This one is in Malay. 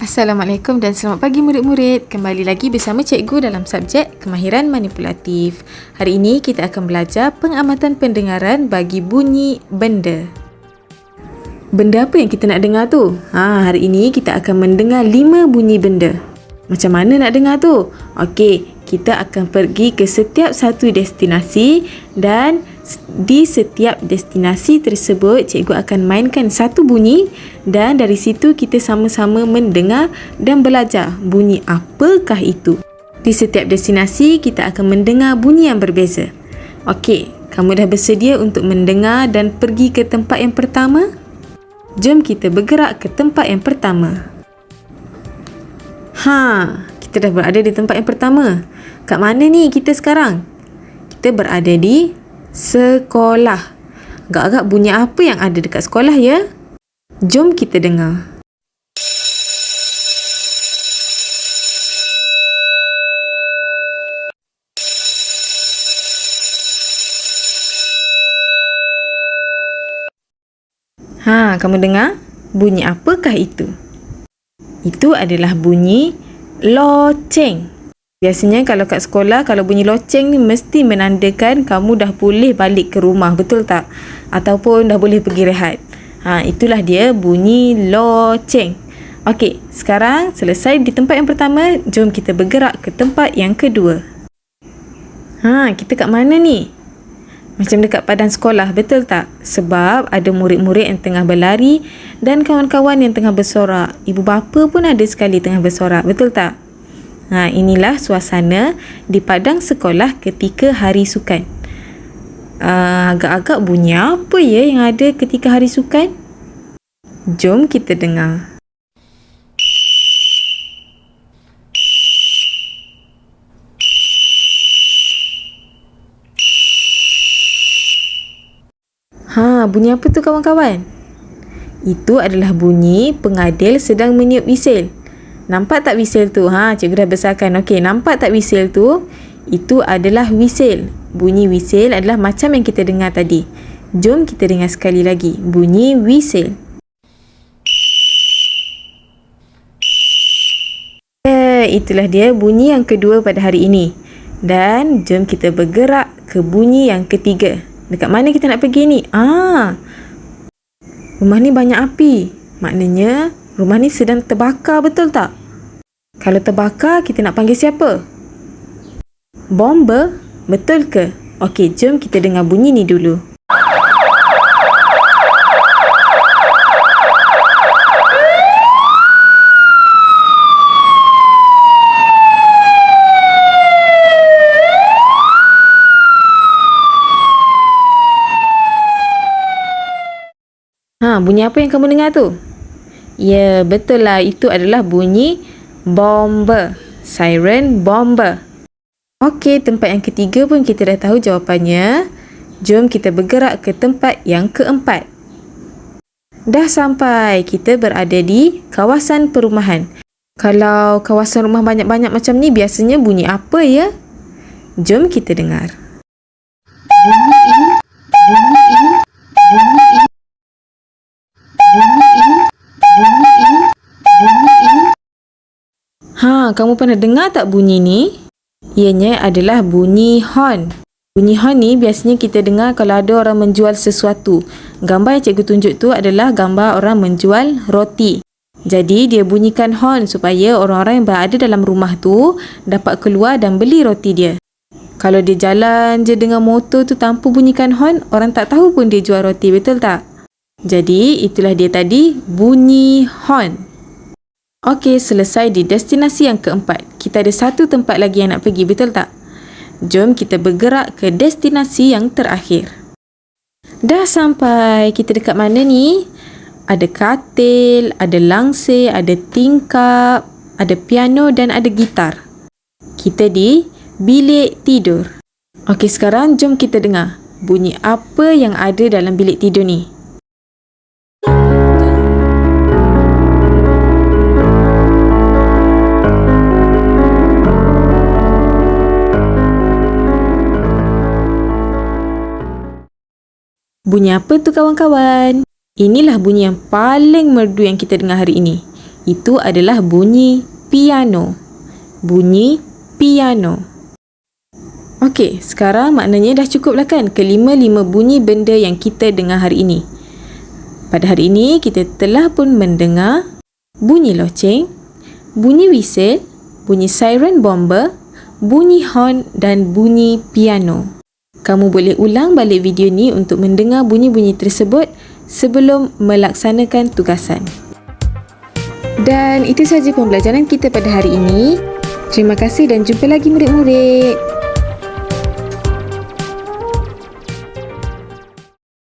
Assalamualaikum dan selamat pagi murid-murid. Kembali lagi bersama cikgu dalam subjek kemahiran manipulatif. Hari ini kita akan belajar pengamatan pendengaran bagi bunyi benda. Benda apa yang kita nak dengar tu? Hari ini kita akan mendengar 5 bunyi benda. Macam mana nak dengar tu? Okey, kita akan pergi ke setiap satu destinasi dan di setiap destinasi tersebut cikgu akan mainkan satu bunyi dan dari situ kita sama-sama mendengar dan belajar bunyi apakah itu. Di setiap destinasi kita akan mendengar bunyi yang berbeza. Okey, kamu dah bersedia untuk mendengar dan pergi ke tempat yang pertama? Jom kita bergerak ke tempat yang pertama. Kita dah berada di tempat yang pertama. Kat mana ni kita sekarang? Kita berada di sekolah. Agak-agak bunyi apa yang ada dekat sekolah ya? Jom kita dengar. Kamu dengar? Bunyi apakah itu? Itu adalah bunyi loceng. Biasanya kalau kat sekolah, kalau bunyi loceng ni mesti menandakan kamu dah boleh balik ke rumah, betul tak? Ataupun dah boleh pergi rehat. Itulah dia bunyi loceng. Okey, sekarang selesai di tempat yang pertama, jom kita bergerak ke tempat yang kedua. Kita kat mana ni? Macam dekat padang sekolah, betul tak? Sebab ada murid-murid yang tengah berlari dan kawan-kawan yang tengah bersorak. Ibu bapa pun ada sekali tengah bersorak, betul tak? Inilah suasana di padang sekolah ketika hari sukan. Agak-agak bunyi apa ya yang ada ketika hari sukan? Jom kita dengar. Bunyi apa tu kawan-kawan? Itu adalah bunyi pengadil sedang meniup wisil. Nampak tak wisil tu? Cikgu dah besarkan. Okey, nampak tak wisil tu? Itu adalah wisil. Bunyi wisil adalah macam yang kita dengar tadi. Jom kita dengar sekali lagi. Bunyi wisil. Itulah dia bunyi yang kedua pada hari ini. Dan jom kita bergerak ke bunyi yang ketiga. Dekat mana kita nak pergi ni? Rumah ni banyak api. Maknanya rumah ni sedang terbakar, betul tak? Kalau terbakar, kita nak panggil siapa? Bomba? Betul ke? Okey, jom kita dengar bunyi ni dulu. Bunyi apa yang kamu dengar tu? Ya, betul lah. Itu adalah bunyi bomba. Siren bomba. Okey, tempat yang ketiga pun kita dah tahu jawapannya. Jom kita bergerak ke tempat yang keempat. Dah sampai. Kita berada di kawasan perumahan. Kalau kawasan rumah banyak-banyak macam ni, biasanya bunyi apa ya? Jom kita dengar. Bunyi ini, bunyi ini, bunyi ini. Kamu pernah dengar tak bunyi ni? Ianya adalah bunyi horn. Bunyi horn ni biasanya kita dengar kalau ada orang menjual sesuatu. Gambar yang cikgu tunjuk tu adalah gambar orang menjual roti. Jadi dia bunyikan horn supaya orang-orang yang berada dalam rumah tu dapat keluar dan beli roti dia. Kalau dia jalan je dengan motor tu tanpa bunyikan horn, orang tak tahu pun dia jual roti, betul tak? Jadi itulah dia tadi bunyi horn. Okey, selesai di destinasi yang keempat. Kita ada satu tempat lagi yang nak pergi, betul tak? Jom kita bergerak ke destinasi yang terakhir. Dah sampai. Kita dekat mana ni? Ada katil, ada langsir, ada tingkap, ada piano dan ada gitar. Kita di bilik tidur. Okey, sekarang jom kita dengar bunyi apa yang ada dalam bilik tidur ni. Bunyi apa tu kawan-kawan? Inilah bunyi yang paling merdu yang kita dengar hari ini. Itu adalah bunyi piano. Bunyi piano. Okey, sekarang maknanya dah cukup lah kan kelima-lima bunyi benda yang kita dengar hari ini. Pada hari ini, kita telah pun mendengar bunyi loceng, bunyi whistle, bunyi siren bomber, bunyi horn dan bunyi piano. Kamu boleh ulang balik video ni untuk mendengar bunyi-bunyi tersebut sebelum melaksanakan tugasan. Dan itu sahaja pembelajaran kita pada hari ini. Terima kasih dan jumpa lagi murid-murid.